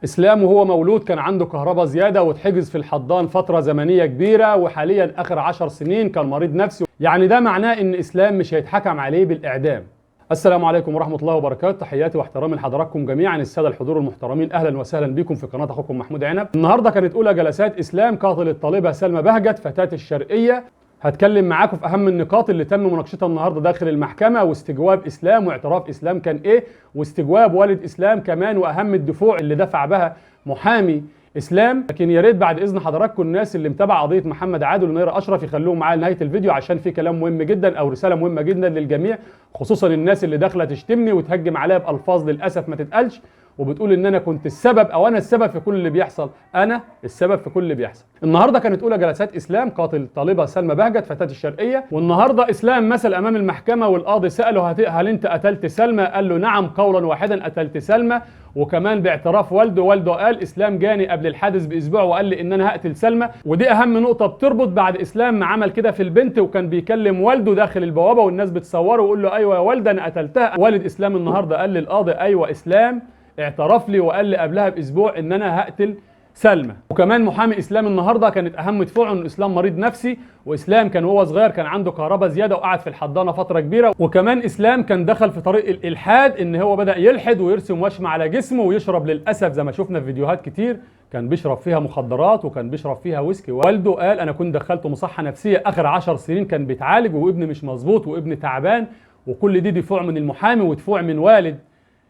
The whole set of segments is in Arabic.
اسلام وهو مولود كان عنده كهرباء زياده واتحجز في الحضان فتره زمنيه كبيره، وحاليا اخر 10 سنين كان مريض نفسي. يعني ده معناه ان اسلام مش هيتحكم عليه بالاعدام. السلام عليكم ورحمه الله وبركاته، تحياتي واحترامي لحضراتكم جميعا الساده الحضور المحترمين، اهلا وسهلا بكم في قناه اخوكم محمود عنب. النهارده كانت اولى جلسات اسلام قاتل الطالبه سلمى بهجت فتاه الشرقيه. هتكلم معاكم في اهم النقاط اللي تم مناقشتها النهارده داخل المحكمه، واستجواب اسلام واعتراف اسلام كان ايه، واستجواب والد اسلام كمان، واهم الدفوع اللي دفع بها محامي اسلام. لكن يا ريت بعد اذن حضراتكم الناس اللي متابعه قضيه محمد عادل ونيره اشرف يخلوهم معايا لنهايه الفيديو، عشان في كلام مهم جدا او رساله مهمه جدا للجميع، خصوصا الناس اللي داخله تشتمني وتهجم عليا بالفاظ للاسف ما تتقالش، وبتقول ان انا كنت السبب او انا السبب في كل اللي بيحصل. انا السبب في كل اللي بيحصل. النهارده كانت اولى جلسات اسلام قاتل الطالبه سلمى بهجت فتاه الشرقيه، والنهارده اسلام مثل امام المحكمه والقاضي ساله هل انت قتلت سلمى؟ قال له نعم قولا واحدا قتلت سلمى. وكمان باعتراف والده قال اسلام جاني قبل الحادث باسبوع وقال لي ان انا هقتل سلمى. ودي اهم نقطه بتربط بعد اسلام ما عمل كده في البنت وكان بيكلم والده داخل البوابه والناس بتصوره ويقول له ايوه يا والده انا قتلتها. والد اسلام النهارده قال للقاضي ايوه اسلام اعترف لي وقال لي قبلها باسبوع ان انا هقتل سلمى. وكمان محامي اسلام النهارده كانت اهم دفوعه ان اسلام مريض نفسي، واسلام كان وهو صغير كان عنده كهرباء زياده وقعد في الحضانه فتره كبيره، وكمان اسلام كان دخل في طريق الالحاد ان هو بدا يلحد ويرسم وشم على جسمه ويشرب للاسف زي ما شفنا في فيديوهات كتير كان بيشرب فيها مخدرات وكان بيشرب فيها ويسكي. والده قال انا كنت دخلته مصحه نفسيه اخر 10 سنين كان بيتعالج وابني مش مظبوط وابني تعبان. وكل دي دفوع من المحامي ودفوع من والد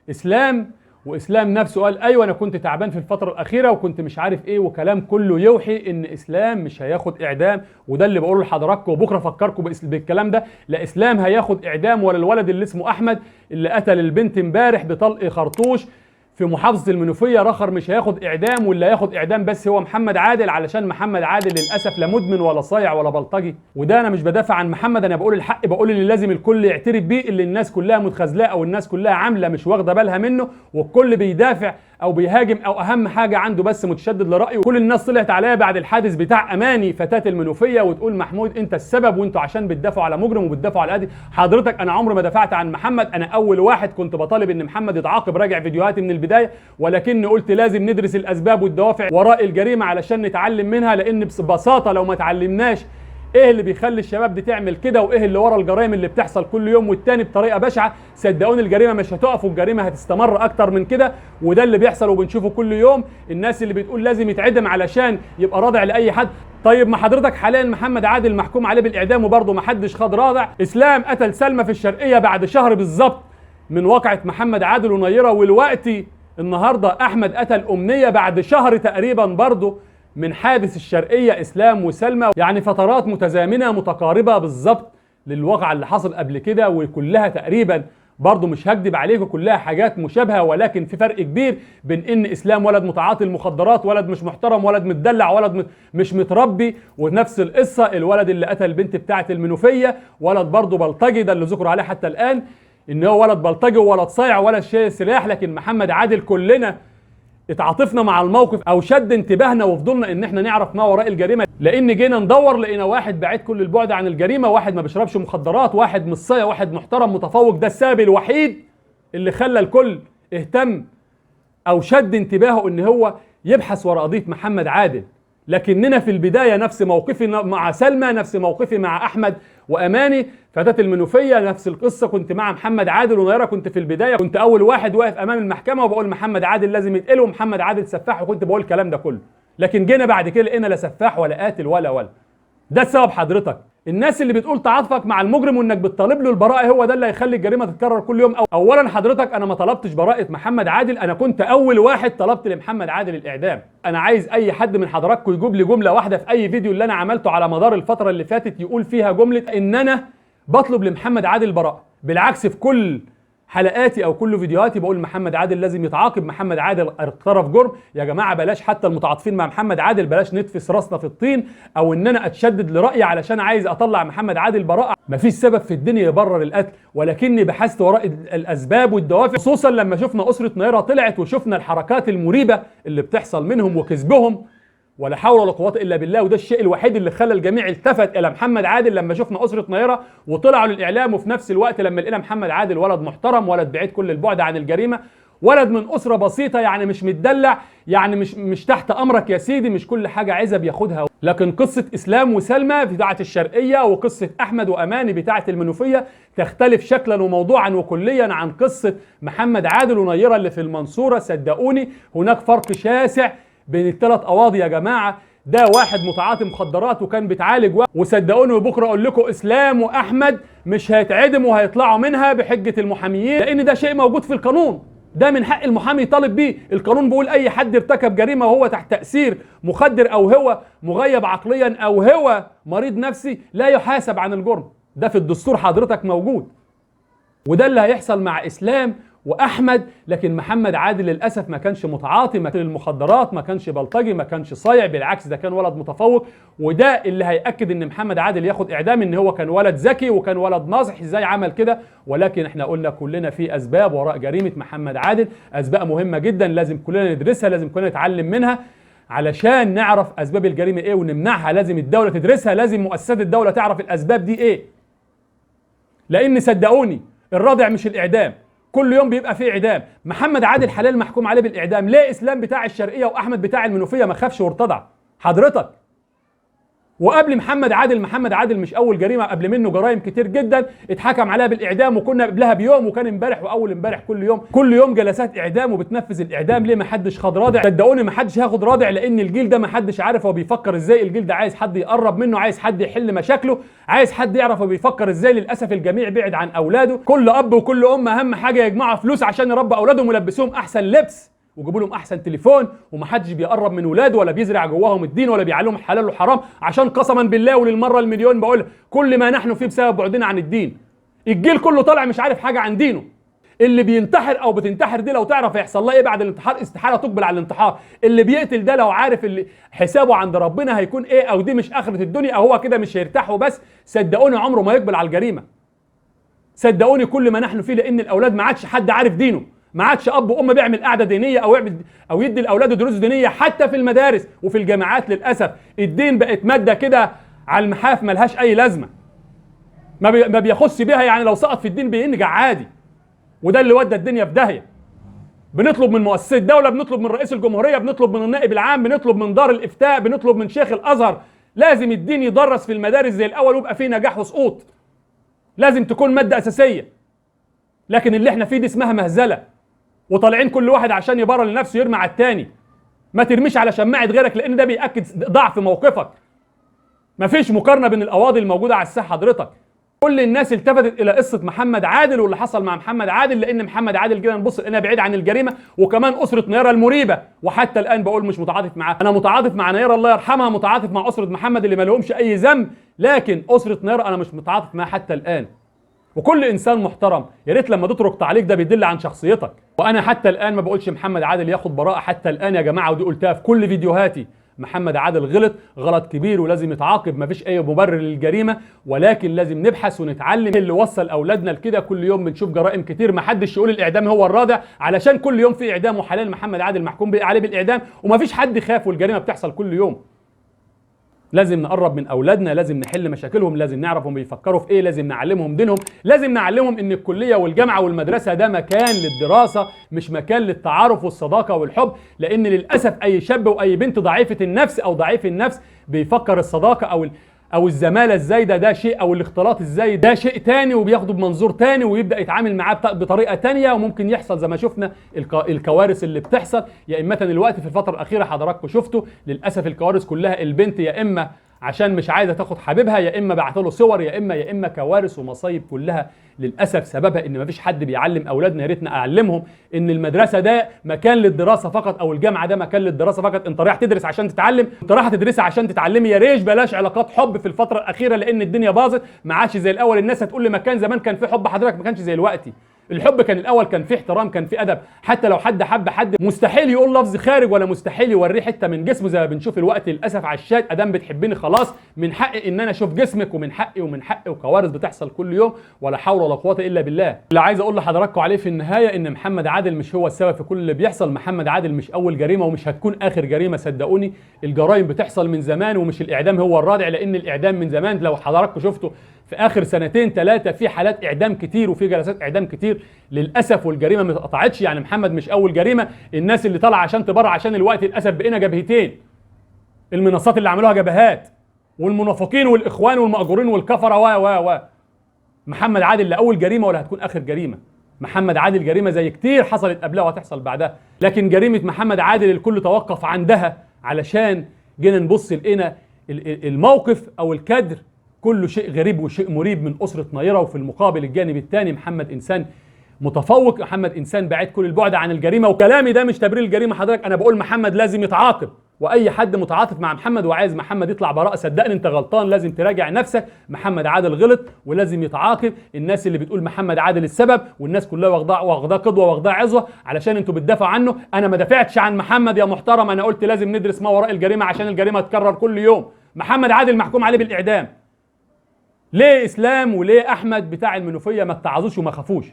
اسلام. واسلام نفسه قال ايوه انا كنت تعبان في الفتره الاخيره وكنت مش عارف ايه، وكلام كله يوحي ان اسلام مش هياخد اعدام. وده اللي بقوله لحضراتكم، وبكره افكركم بالكلام ده. لا اسلام هياخد اعدام ولا الولد اللي اسمه احمد اللي قتل البنت امبارح بطلق خرطوش في محافظه المنوفيه رخر مش هياخد اعدام، واللي هياخد اعدام بس هو محمد عادل، علشان محمد عادل للاسف لا مدمن ولا صايع ولا بلطجي. وده انا مش بدافع عن محمد، انا بقول الحق، بقول اللي لازم الكل يعترف بيه، اللي الناس كلها متخاذلاه او الناس كلها عامله مش واخده بالها منه، والكل بيدافع او بيهاجم او اهم حاجه عنده بس متشدد لرايه. كل الناس طلعت عليا بعد الحادث بتاع اماني فتاه المنوفيه وتقول محمود انت السبب وانتوا عشان بتدافعوا على مجرم وبتدافعوا على قاضي. حضرتك انا عمري ما دافعت عن محمد، انا اول واحد كنت بطالب ان محمد يتعاقب، راجع فيديوهاتي من البدايه، ولكني قلت لازم ندرس الاسباب والدوافع وراء الجريمه علشان نتعلم منها، لان ببساطه لو ما اتعلمناش ايه اللي بيخلي الشباب دي تعمل كده وايه اللي ورا الجرائم اللي بتحصل كل يوم والتاني بطريقه بشعه، صدقوني الجريمه مش هتقف والجريمه هتستمر اكتر من كده. وده اللي بيحصل وبنشوفه كل يوم، الناس اللي بتقول لازم يتعدم علشان يبقى رادع لاي حد. طيب ما حضرتك حاليا محمد عادل محكوم عليه بالاعدام وبرضه ما حدش خد رادع. اسلام قتل سلمى في الشرقيه بعد شهر بالظبط من واقعه محمد عادل ونيره، والوقتي النهارده احمد قتل امنيه بعد شهر تقريبا برضه من حادث الشرقيه اسلام وسلمى. يعني فترات متزامنه متقاربه بالظبط للواقعه اللي حصل قبل كده، وكلها تقريبا برضه مش هكدب عليكم كلها حاجات مشابهه، ولكن في فرق كبير بين ان اسلام ولد متعاطي المخدرات، ولد مش محترم، ولد متدلع، ولد مش متربي. ونفس القصه الولد اللي قتل البنت بتاعه المنوفيه ولد برضه بلطجي، ده اللي ذكر عليه حتى الان ان هو ولد بلطجي وولد صايع وولد شايل سلاح. لكن محمد عادل كلنا اتعاطفنا مع الموقف او شد انتباهنا وفضلنا ان احنا نعرف ما وراء الجريمه، لان جينا ندور لقينا واحد بعيد كل البعد عن الجريمه، واحد ما بيشربش مخدرات، واحد مش صايع، واحد محترم متفوق. ده السبب الوحيد اللي خلى الكل اهتم او شد انتباهه ان هو يبحث وراء قضيه محمد عادل. لكننا في البدايه نفس موقفي مع سلمى، نفس موقفي مع احمد واماني فتاه المنوفيه، نفس القصه كنت مع محمد عادل ونيره. كنت في البدايه كنت اول واحد واقف امام المحكمه وبقول محمد عادل لازم يتقل ومحمد عادل سفاح، وكنت بقول الكلام ده كله. لكن جينا بعد كده لقينا لا سفاح ولا قاتل ولا ده السبب. حضرتك الناس اللي بتقول تعاطفك مع المجرم وانك بتطالب له البراءه هو ده اللي هيخلي الجريمه تتكرر كل يوم. اولا حضرتك انا ما طلبتش براءه محمد عادل، انا كنت اول واحد طلبت لمحمد عادل الاعدام. انا عايز اي حد من حضراتكم يجيب لي جمله واحده في اي فيديو اللي انا عملته على مدار الفتره اللي فاتت يقول فيها جمله ان انا بطلب لمحمد عادل البراءه. بالعكس في كل حلقاتي او كل فيديوهاتي بقول محمد عادل لازم يتعاقب، محمد عادل اقترف جرم. يا جماعه بلاش حتى المتعاطفين مع محمد عادل بلاش نتفس راسنا في الطين او ان انا اتشدد لرايي علشان عايز اطلع محمد عادل براءه. مفيش سبب في الدنيا يبرر القتل، ولكني بحثت وراء الاسباب والدوافع، خصوصا لما شفنا اسره نيره طلعت وشفنا الحركات المريبه اللي بتحصل منهم وكذبهم ولا حول ولا قوه الا بالله. وده الشيء الوحيد اللي خلى الجميع التفت الى محمد عادل لما شفنا اسره نيره وطلعوا للاعلام، وفي نفس الوقت لما لقينا محمد عادل ولد محترم، ولد بعيد كل البعد عن الجريمه، ولد من اسره بسيطه، يعني مش متدلع، يعني مش تحت امرك يا سيدي، مش كل حاجه عايزه بياخدها. لكن قصه اسلام وسلمى بتاعه الشرقيه وقصه احمد واماني بتاعه المنوفيه تختلف شكلا وموضوعا وكليا عن قصه محمد عادل ونيره اللي في المنصوره. صدقوني هناك فرق شاسع بين الثلاث قواضي يا جماعه. ده واحد متعاطي مخدرات وكان بيتعالج وصدقوني بكره اقول لكم اسلام واحمد مش هيتعدموا وهيطلعوا منها بحجه المحاميين، لان ده شيء موجود في القانون، ده من حق المحامي يطالب بيه. القانون بيقول اي حد ارتكب جريمه وهو تحت تاثير مخدر او هو مغيب عقليا او هو مريض نفسي لا يحاسب عن الجرم. ده في الدستور حضرتك موجود، وده اللي هيحصل مع اسلام واحمد. لكن محمد عادل للاسف ما كانش متعاطي المخدرات، ما كانش بلطجي، ما كانش صايع، بالعكس ده كان ولد متفوق. وده اللي هيأكد ان محمد عادل ياخد اعدام، ان هو كان ولد ذكي وكان ولد ناصح ازاي عمل كده. ولكن احنا قلنا كلنا في اسباب وراء جريمه محمد عادل، اسباب مهمه جدا لازم كلنا ندرسها، لازم كلنا نتعلم منها علشان نعرف اسباب الجريمه ايه ونمنعها. لازم الدوله تدرسها، لازم مؤسسات الدوله تعرف الاسباب دي ايه. لان صدقوني الرادع مش الاعدام، كل يوم بيبقى فيه اعدام. محمد عادل حلال محكوم عليه بالاعدام، ليه اسلام بتاع الشرقيه واحمد بتاع المنوفيه ما خافش وارتضع حضرتك؟ وقبل محمد عادل مش اول جريمه، قبل منه جرائم كتير جدا اتحكم عليها بالاعدام، وكنا قبلها بيوم، وكان امبارح واول امبارح كل يوم جلسات اعدام وبتنفذ الاعدام. ليه ما حدش خد رادع؟ صدقوني ما حدش هياخد رادع، لان الجيل ده ما حدش عارف هو بيفكر ازاي. الجيل ده عايز حد يقرب منه، عايز حد يحل مشاكله، عايز حد يعرف هو بيفكر ازاي. للاسف الجميع بعد عن اولاده، كل اب وكل ام اهم حاجه يجمعوا فلوس عشان يربوا اولادهم ويلبسوهم احسن لبس وجيبوا لهم احسن تليفون، ومحدش بيقرب من ولاده ولا بيزرع جواهم الدين ولا بيعلمهم حلال وحرام، عشان قسما بالله وللمره المليون بقول كل ما نحن فيه بسبب بعدنا عن الدين. الجيل كله طالع مش عارف حاجه عن دينه. اللي بينتحر او بتنتحر دي لو تعرف هيحصل لها ايه بعد الانتحار، استحاله تقبل على الانتحار. اللي بيقتل ده لو عارف اللي حسابه عند ربنا هيكون ايه، او دي مش اخره الدنيا، او هو كده مش هيرتاح وبس، صدقوني عمره ما يقبل على الجريمه. صدقوني كل ما نحن فيه، لان الاولاد ما عادش حد عارف دينه، ما عادش اب وام بيعمل قعده دينيه او يدي لاولاده دروس دينيه. حتى في المدارس وفي الجامعات للاسف الدين بقت ماده كده على المحاف ملهاش اي لازمه، ما بياخدش بيها، يعني لو سقط في الدين بينجح عادي. وده اللي ودى الدنيا في داهيه. بنطلب من مؤسسه الدوله، بنطلب من رئيس الجمهوريه، بنطلب من النائب العام، بنطلب من دار الافتاء، بنطلب من شيخ الازهر، لازم الدين يدرس في المدارس زي الاول ويبقى فيه نجاح وسقوط، لازم تكون ماده اساسيه. لكن اللي احنا فيه دي اسمها مهزله، وطالعين كل واحد عشان يبرر لنفسه يرمي على التاني. ما ترميش على شماعه غيرك، لان ده بيأكد ضعف موقفك. مفيش مقارنه بين القواضي الموجوده على الساحه حضرتك. كل الناس التفتت الى قصه محمد عادل واللي حصل مع محمد عادل، لان محمد عادل كده نبص لقينا بعيد عن الجريمه، وكمان اسره نيره المريبه. وحتى الان بقول مش متعاطف معاه، انا متعاطف مع نيره الله يرحمها، متعاطف مع اسره محمد اللي ما لهمش اي ذنب، لكن اسره نيره انا مش متعاطف معاها حتى الان. وكل انسان محترم يا ريت لما تترك تعليق ده بيدل عن شخصيتك. وانا حتى الان ما بقولش محمد عادل ياخد براءه حتى الان يا جماعه، ودي قلتها في كل فيديوهاتي. محمد عادل غلط كبير ولازم يتعاقب، مفيش اي مبرر للجريمه، ولكن لازم نبحث ونتعلم. اللي وصل اولادنا لكده كل يوم بنشوف جرائم كتير، ما حدش يقول الاعدام هو الرادع، علشان كل يوم في اعدام وحلال محمد عادل محكوم عليه بالاعدام، ومفيش حد خاف والجريمه بتحصل كل يوم. لازم نقرب من اولادنا، لازم نحل مشاكلهم، لازم نعرف هم بيفكروا في ايه، لازم نعلمهم دينهم، لازم نعلمهم ان الكليه والجامعه والمدرسه ده مكان للدراسه مش مكان للتعارف والصداقه والحب. لان للاسف اي شاب واي بنت ضعيفه النفس او ضعيف النفس بيفكر الصداقه او الزماله الزايده ده شيء، او الاختلاط الزايد ده شيء تاني، وبياخده بمنظور تاني ويبدا يتعامل معاه بطريقه تانيه، وممكن يحصل زي ما شفنا الكوارث اللي بتحصل. يا اما الوقت في الفتره الاخيره حضراتكم شفتوا للاسف الكوارث كلها البنت يا اما عشان مش عايزه تاخد حبيبها، يا اما بعتله صور، يا اما كوارث ومصايب كلها للاسف سببها ان مفيش حد بيعلم اولادنا. يا ريتنا اعلمهم ان المدرسه ده مكان للدراسه فقط، او الجامعه ده مكان للدراسه فقط. انت رايح تدرس عشان تتعلم، انت رايح تدرسي عشان تتعلمي. يا ريت بلاش علاقات حب في الفتره الاخيره، لان الدنيا باظت ما عادش زي الاول. الناس هتقول لي مكان زمان كان في حب، حضرتك ما كانش زي دلوقتي. الحب كان الاول كان فيه احترام، كان فيه ادب، حتى لو حد حب حد مستحيل يقول لفظ خارج ولا مستحيل يوريه حته من جسمه زي ما بنشوف الوقت للاسف على الشات. ادام بتحبني خلاص من حقي ان انا اشوف جسمك، ومن حقي وكوارث بتحصل كل يوم ولا حول ولا قوه الا بالله. اللي عايز اقول لحضراتكم عليه في النهايه ان محمد عادل مش هو السبب في كل اللي بيحصل. محمد عادل مش اول جريمه ومش هتكون اخر جريمه، صدقوني الجرائم بتحصل من زمان، ومش الاعدام هو الرادع، لان الاعدام من زمان لو حضراتكم شفتوا في اخر سنتين ثلاثه في حالات اعدام كتير وفي جلسات اعدام كتير للاسف، والجريمه ما اتقطعتش. يعني محمد مش اول جريمه. الناس اللي طالعه عشان تبرع عشان الوقت للاسف بقينا جبهتين. المنصات اللي عملوها جبهات، والمنافقين والاخوان والمأجورين والكفره و محمد عادل لا اول جريمه ولا هتكون اخر جريمه. محمد عادل جريمه زي كتير حصلت قبلها وهتحصل بعدها، لكن جريمه محمد عادل الكل توقف عندها علشان جينا نبص لقينا الموقف او الكادر كله شيء غريب وشيء مريب من اسره نيره، وفي المقابل الجانب الثاني محمد انسان متفوق، محمد انسان بعيد كل البعد عن الجريمه. وكلامي ده مش تبرير الجريمه حضرتك، انا بقول محمد لازم يتعاقب، واي حد متعاطف مع محمد وعايز محمد يطلع براءه صدقني انت غلطان، لازم تراجع نفسك. محمد عادل غلط ولازم يتعاقب. الناس اللي بتقول محمد عادل السبب والناس كلها واخداه قدوه واخداه عظه علشان انتوا بتدافعوا عنه، انا ما دافعتش عن محمد يا محترم، انا قلت لازم ندرس ما وراء الجريمه عشان الجريمه تتكرر كل يوم. محمد عادل محكوم عليه بالاعدام. ليه اسلام وليه احمد بتاع المنوفيه ما اتعظوش وما خافوش؟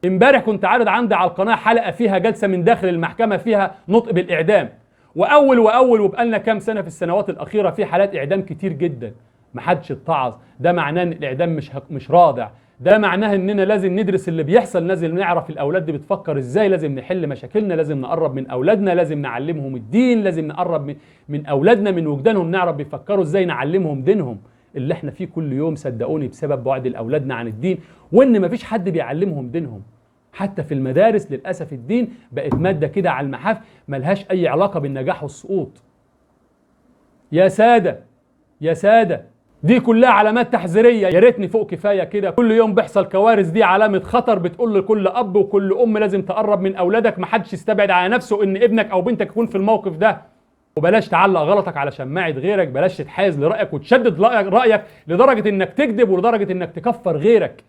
امبارح كنت عارض عندي على القناه حلقه فيها جلسه من داخل المحكمه فيها نطق بالاعدام، واول وبقالنا كام سنه في السنوات الاخيره في حالات اعدام كتير جدا ما حدش اتعظ. ده معناه ان الاعدام مش رادع، ده معناه اننا لازم ندرس اللي بيحصل، لازم نعرف الاولاد دي بتفكر ازاي، لازم نحل مشاكلنا، لازم نقرب من اولادنا، لازم نعلمهم الدين، لازم نقرب من اولادنا من وجدانهم، نعرف بيفكروا ازاي، نعلمهم دينهم اللي احنا فيه كل يوم صدقوني بسبب بعد الاولادنا عن الدين، وان مفيش حد بيعلمهم دينهم. حتى في المدارس للاسف الدين بقت ماده كده على المحاف ملهاش اي علاقه بالنجاح والسقوط. يا ساده يا ساده، دي كلها علامات تحذيريه، يا ريتني فوق كفايه كده. كل يوم بيحصل كوارث، دي علامه خطر بتقول لكل اب وكل ام لازم تقرب من اولادك، محدش يستبعد على نفسه ان ابنك او بنتك يكون في الموقف ده. وبلاش تعلق غلطك على شماعه غيرك، بلاش تتحاز لرايك وتشدد رايك لدرجه انك تكذب ولدرجه انك تكفر غيرك.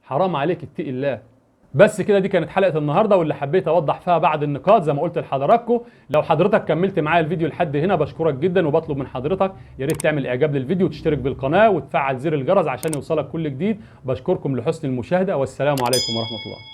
حرام عليك اتقي الله. بس كده، دي كانت حلقه النهارده واللي حبيت اوضح فيها بعض النقاط زي ما قلت لحضراتكم. لو حضرتك كملت معايا الفيديو لحد هنا بشكرك جدا، وبطلب من حضرتك يا ريت تعمل اعجاب للفيديو وتشترك بالقناه وتفعل زر الجرس عشان يوصلك كل جديد. بشكركم لحسن المشاهده، والسلام عليكم ورحمه الله.